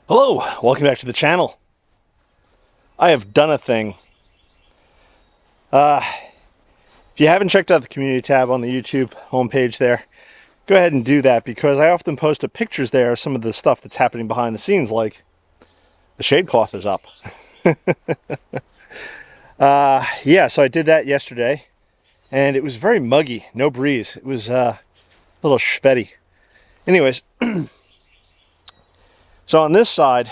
Hello, welcome back to the channel. I have done a thing. If you haven't checked out the community tab on the YouTube homepage there, go ahead and do that because I often post pictures there of some of the stuff that's happening behind the scenes, like the shade cloth is up. Yeah, so I did that yesterday and it was very muggy, no breeze. It was a little schvetty. Anyways, so on this side,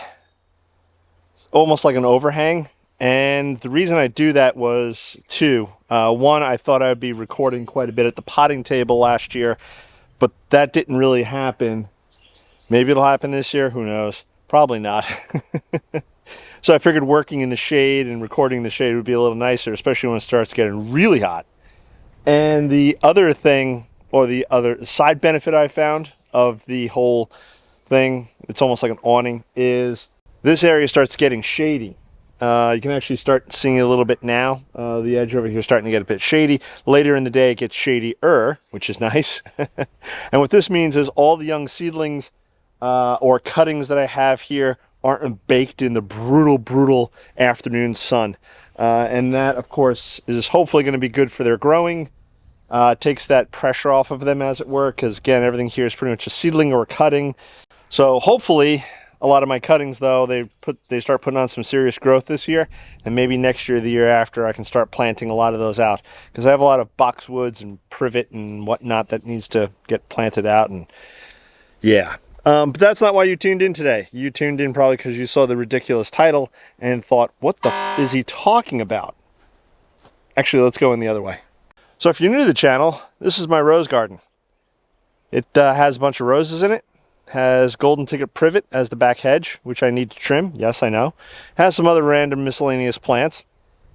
almost like an overhang, and the reason I do that was two. One, I thought I would be recording quite a bit at the potting table last year, but that didn't really happen. Maybe it'll happen this year, who knows? Probably not. So I figured working in the shade and recording in the shade would be a little nicer, especially when it starts getting really hot. And the other thing, or the other side benefit I found of the whole thing, it's almost like an awning, is this area starts getting shady. You can actually start seeing it a little bit now. The edge over here is starting to get a bit shady. Later in the day it gets shadier, which is nice. And what this means is all the young seedlings or cuttings that I have here aren't baked in the brutal afternoon sun. And that, of course, is hopefully going to be good for their growing. Takes that pressure off of them, as it were, because again, everything here is pretty much a seedling or a cutting. So hopefully a lot of my cuttings, though, they start putting on some serious growth this year, and maybe next year, the year after, I can start planting a lot of those out, because I have a lot of boxwoods and privet and whatnot that needs to get planted out. And yeah, but that's not why you tuned in today. You tuned in probably because you saw the ridiculous title and thought, what the f is he talking about? Actually, let's go in the other way. So if you're new to the channel, this is my rose garden. It has a bunch of roses in it. Has golden ticket privet as the back hedge, which I need to trim. Yes, I know. Has some other random miscellaneous plants.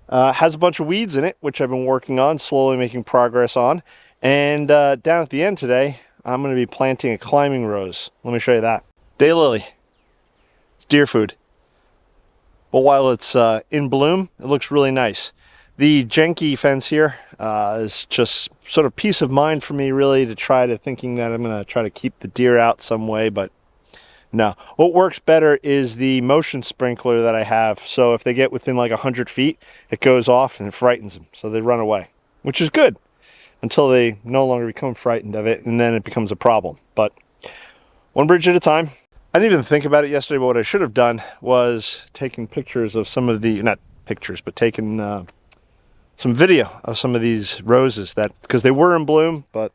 Has a bunch of weeds in it, which I've been working on, slowly making progress on. And down at the end today, I'm going to be planting a climbing rose. Let me show you that. Daylily. It's deer food. But while it's in bloom, it looks really nice. The Jenke fence here is just sort of peace of mind for me, really, to try to thinking that I'm going to try to keep the deer out some way, but no. What works better is the motion sprinkler that I have. So if they get within like 100 feet, it goes off and it frightens them, so they run away, which is good until they no longer become frightened of it, and then it becomes a problem. But one bridge at a time. I didn't even think about it yesterday, but what I should have done was taking pictures of some of the, not pictures, but taking some video of some of these roses, that because they were in bloom, but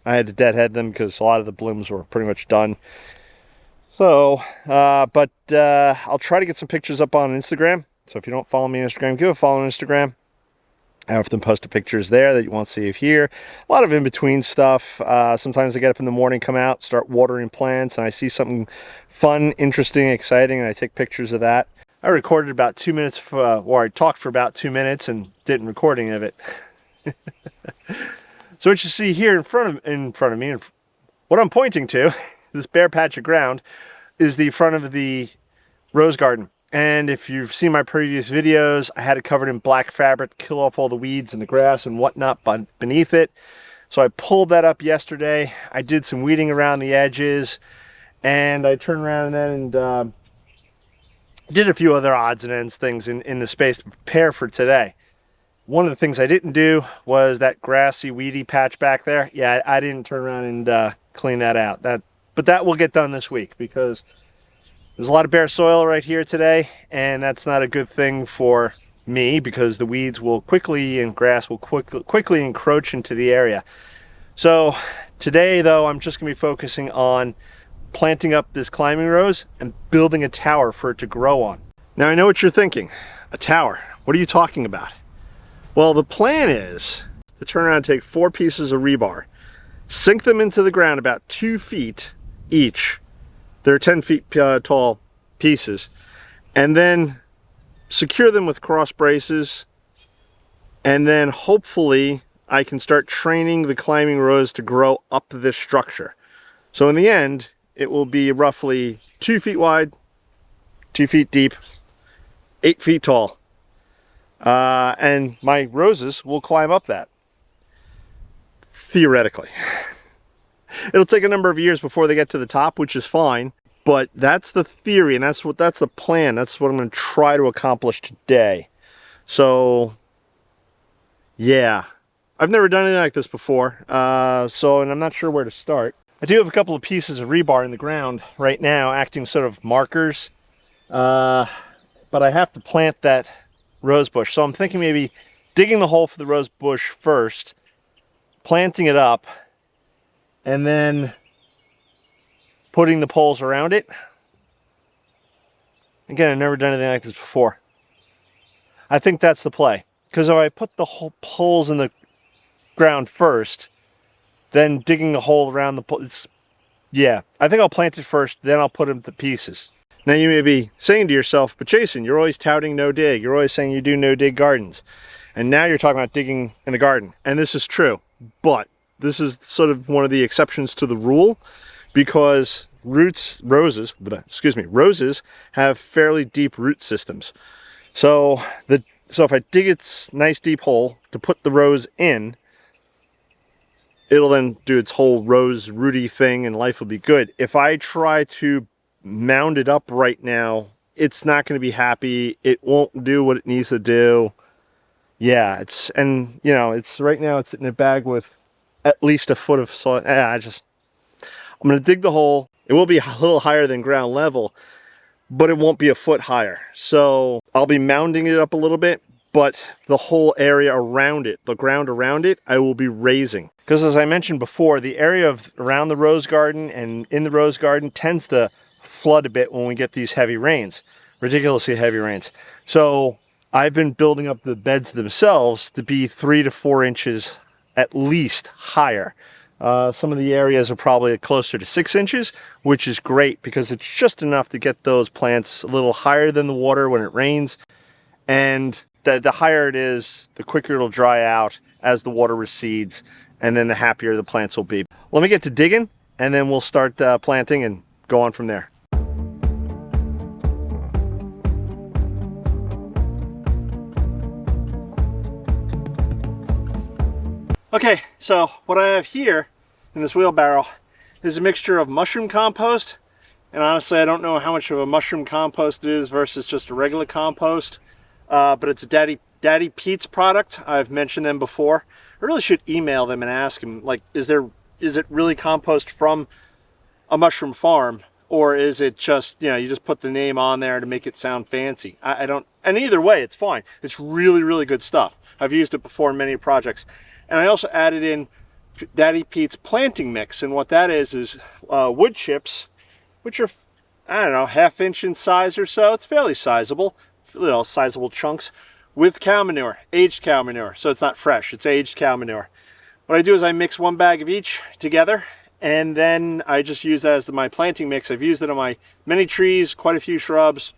I had to deadhead them because a lot of the blooms were pretty much done. So, but I'll try to get some pictures up on Instagram. So if you don't follow me on Instagram, give a follow on Instagram. I often post pictures there that you won't see here. A lot of in-between stuff. Sometimes I get up in the morning, come out, start watering plants, and I see something fun, interesting, exciting, and I take pictures of that. I recorded about 2 minutes, or I talked for about 2 minutes and didn't record any of it. So what you see here in front of me, and what I'm pointing to, this bare patch of ground, is the front of the rose garden. And if you've seen my previous videos, I had it covered in black fabric, kill off all the weeds and the grass and whatnot beneath it. So I pulled that up yesterday. I did some weeding around the edges, and I turned around and did a few other odds and ends things in the space to prepare for today. One of the things I didn't do was that grassy, weedy patch back there. Yeah, I didn't turn around and clean that out. But that will get done this week because there's a lot of bare soil right here today, and that's not a good thing for me because the weeds will quickly and grass will quickly encroach into the area. So today, though, I'm just going to be focusing on planting up this climbing rose and building a tower for it to grow on. Now I know what you're thinking. A tower? What are you talking about? Well, the plan is to turn around and take 4 pieces of rebar, sink them into the ground about 2 feet each. They're 10 feet tall pieces, and then secure them with cross braces, and then hopefully I can start training the climbing rose to grow up this structure. So in the end, it will be roughly 2 feet wide, 2 feet deep, 8 feet tall. And my roses will climb up that. Theoretically. It'll take a number of years before they get to the top, which is fine. But that's the theory, and that's the plan. That's what I'm going to try to accomplish today. So, yeah. I've never done anything like this before, and I'm not sure where to start. I do have a couple of pieces of rebar in the ground right now, acting sort of markers. But I have to plant that rose bush. So I'm thinking maybe digging the hole for the rose bush first, planting it up, and then putting the poles around it. Again, I've never done anything like this before. I think that's the play. Because if I put the whole poles in the ground first, then digging a hole around the pole, yeah, I think I'll plant it first, then I'll put them to pieces. Now you may be saying to yourself, but Jason, you're always touting no dig. You're always saying you do no dig gardens. And now you're talking about digging in the garden. And this is true, but this is sort of one of the exceptions to the rule, because roses have fairly deep root systems. So if I dig its nice deep hole to put the rose in, it'll then do its whole rose rooty thing and life will be good. If I try to mound it up right now, it's not going to be happy. It won't do what it needs to do. Yeah, it's right now it's in a bag with at least a foot of soil. I'm going to dig the hole. It will be a little higher than ground level, but it won't be a foot higher. So I'll be mounding it up a little bit, but the whole area around it, the ground around it, I will be raising. Because as I mentioned before, the area around the rose garden and in the rose garden tends to flood a bit when we get these heavy rains, ridiculously heavy rains. So I've been building up the beds themselves to be 3 to 4 inches at least higher. Some of the areas are probably closer to 6 inches, which is great because it's just enough to get those plants a little higher than the water when it rains. And the higher it is, the quicker it'll dry out as the water recedes, and then the happier the plants will be. Let me get to digging, and then we'll start planting and go on from there. Okay, so what I have here in this wheelbarrow is a mixture of mushroom compost, and honestly I don't know how much of a mushroom compost it is versus just a regular compost, but it's a Daddy Pete's product. I've mentioned them before. I really should email them and ask them, like, is it really compost from a mushroom farm, or is it just, you just put the name on there to make it sound fancy? I don't, and either way it's fine. It's really, really good stuff. I've used it before in many projects. And I also added in Daddy Pete's planting mix, and what that is wood chips, which are, I don't know, ½ inch in size or so. It's fairly sizable, sizable chunks, with cow manure, aged cow manure. So it's not fresh, it's aged cow manure. What I do is I mix 1 bag of each together, and then I just use that as my planting mix. I've used it on my many trees, quite a few shrubs.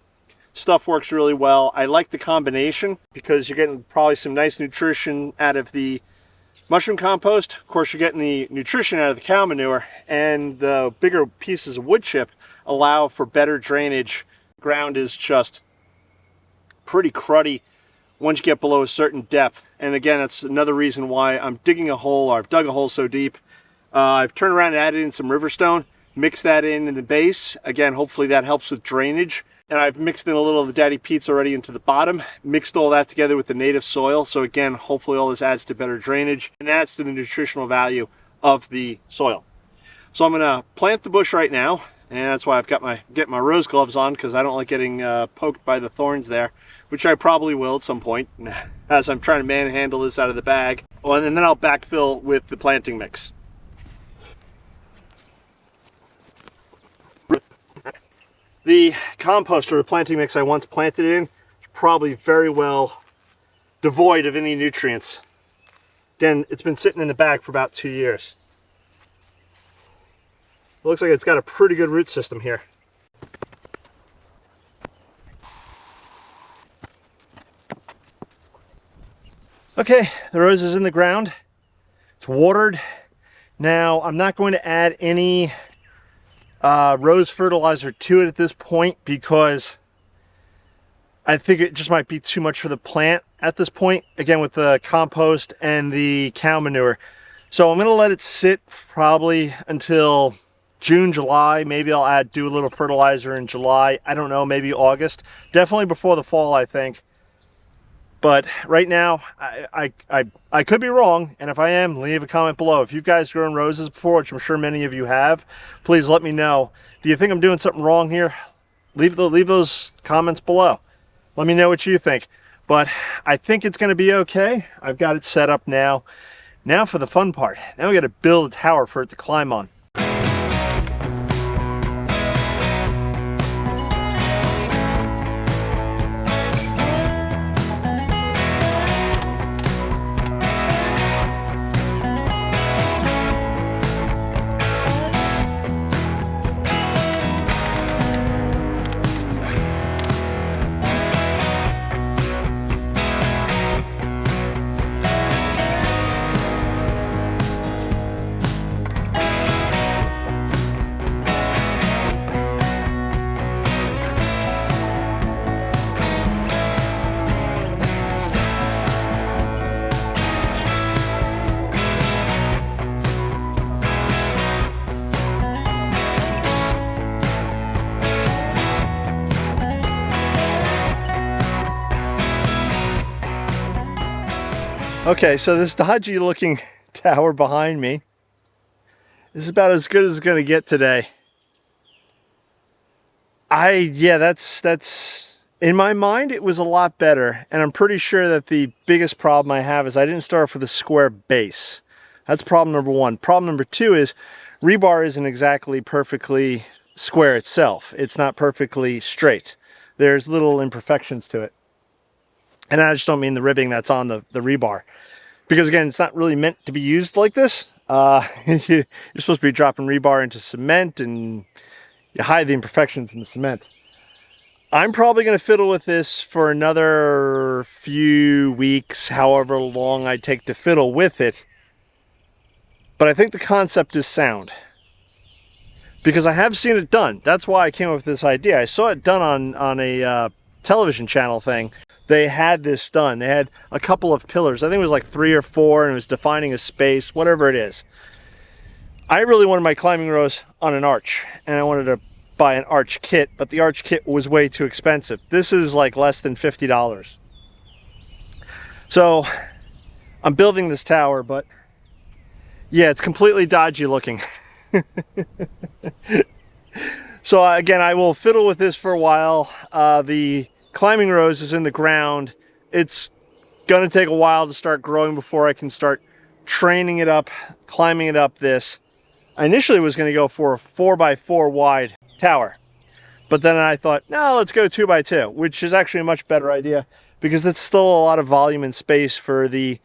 Stuff works really well. I like the combination because you're getting probably some nice nutrition out of the mushroom compost. Of course, you're getting the nutrition out of the cow manure, and the bigger pieces of wood chip allow for better drainage. Ground is just pretty cruddy once you get below a certain depth. And again, that's another reason why I'm digging a hole, or I've dug a hole so deep. I've turned around and added in some Riverstone, mixed that in the base. Again, hopefully that helps with drainage. And I've mixed in a little of the Daddy Pete's already into the bottom, mixed all that together with the native soil. So again, hopefully all this adds to better drainage and adds to the nutritional value of the soil. So I'm gonna plant the bush right now, and that's why I've got my rose gloves on, because I don't like getting poked by the thorns there, which I probably will at some point as I'm trying to manhandle this out of the bag. Well, and then I'll backfill with the planting mix. The compost or the planting mix I once planted in is probably very well devoid of any nutrients. Again, it's been sitting in the bag for about 2 years. It looks like it's got a pretty good root system here. Okay, the rose is in the ground. It's watered. Now, I'm not going to add any rose fertilizer to it at this point because I think it just might be too much for the plant at this point, again with the compost and the cow manure. So I'm going to let it sit probably until June, July. Maybe I'll do a little fertilizer in July. I don't know, maybe August. Definitely before the fall, I think. But right now, I could be wrong, and if I am, leave a comment below. If you guys grown roses before, which I'm sure many of you have, please let me know. Do you think I'm doing something wrong here? Leave those comments below. Let me know what you think. But I think it's going to be okay. I've got it set up now. Now for the fun part. Now we got to build a tower for it to climb on. Okay, so this dodgy looking tower behind me is about as good as it's going to get today. Yeah, that's in my mind it was a lot better, and I'm pretty sure that the biggest problem I have is I didn't start with a square base. That's problem number one. Problem number two is rebar isn't exactly perfectly square itself. It's not perfectly straight. There's little imperfections to it. And I just don't mean the ribbing that's on the rebar. Because again, it's not really meant to be used like this. You're supposed to be dropping rebar into cement and you hide the imperfections in the cement. I'm probably going to fiddle with this for another few weeks, however long I take to fiddle with it. But I think the concept is sound. Because I have seen it done. That's why I came up with this idea. I saw it done on a television channel thing. They had this done. They had a couple of pillars. I think it was like 3 or 4, and it was defining a space, whatever it is. I really wanted my climbing rose on an arch, and I wanted to buy an arch kit, but the arch kit was way too expensive. This is like less than $50. So I'm building this tower, but yeah, it's completely dodgy looking. So again, I will fiddle with this for a while. The climbing rose is in the ground. It's gonna take a while to start growing before I can start training it up, climbing it up this. I initially was gonna go for a 4x4 wide tower, but then I thought, no, let's go 2x2, which is actually a much better idea because that's still a lot of volume and space for the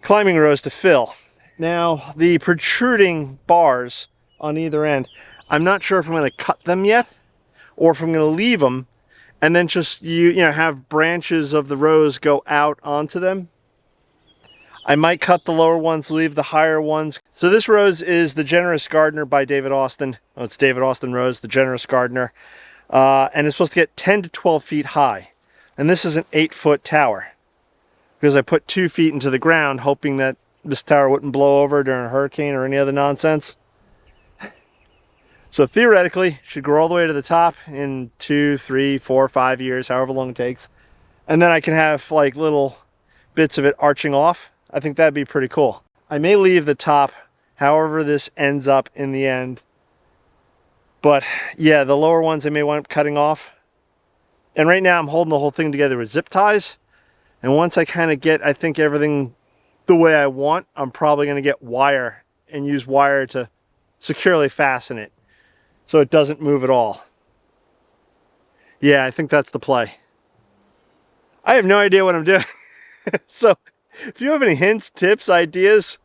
climbing rose to fill. Now, the protruding bars on either end, I'm not sure if I'm gonna cut them yet or if I'm gonna leave them and then just you know have branches of the rose go out onto them. I might cut the lower ones, leave the higher ones. So this rose is the Generous Gardener by David Austin. Oh, it's David Austin Rose, the Generous Gardener. And it's supposed to get 10 to 12 feet high. And this is an 8-foot tower. Because I put 2 feet into the ground, hoping that this tower wouldn't blow over during a hurricane or any other nonsense. So theoretically, it should grow all the way to the top in 2, 3, 4, 5 years, however long it takes. And then I can have like little bits of it arching off. I think that'd be pretty cool. I may leave the top however this ends up in the end. But yeah, the lower ones I may wind up cutting off. And right now I'm holding the whole thing together with zip ties. And once I kind of get, I think, everything the way I want, I'm probably going to get wire and use wire to securely fasten it so it doesn't move at all. Yeah, I think that's the play. I have no idea what I'm doing. So if you have any hints, tips, ideas,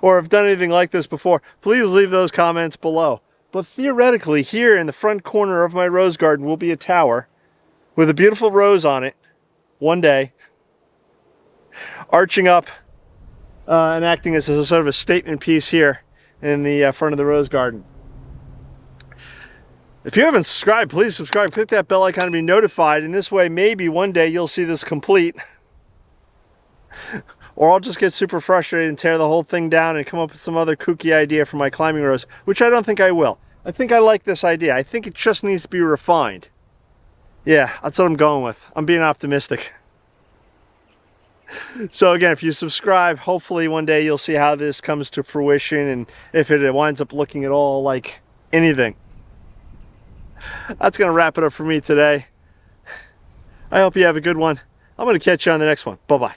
or have done anything like this before, please leave those comments below. But theoretically, here in the front corner of my rose garden will be a tower with a beautiful rose on it one day, arching up and acting as a sort of a statement piece here in the front of the rose garden. If you haven't subscribed, please subscribe. Click that bell icon to be notified. And this way, maybe one day you'll see this complete. or I'll just get super frustrated and tear the whole thing down and come up with some other kooky idea for my climbing rows, which I don't think I will. I think I like this idea. I think it just needs to be refined. Yeah, that's what I'm going with. I'm being optimistic. So again, if you subscribe, hopefully one day you'll see how this comes to fruition and if it winds up looking at all like anything. That's going to wrap it up for me today. I hope you have a good one. I'm going to catch you on the next one. Bye-bye.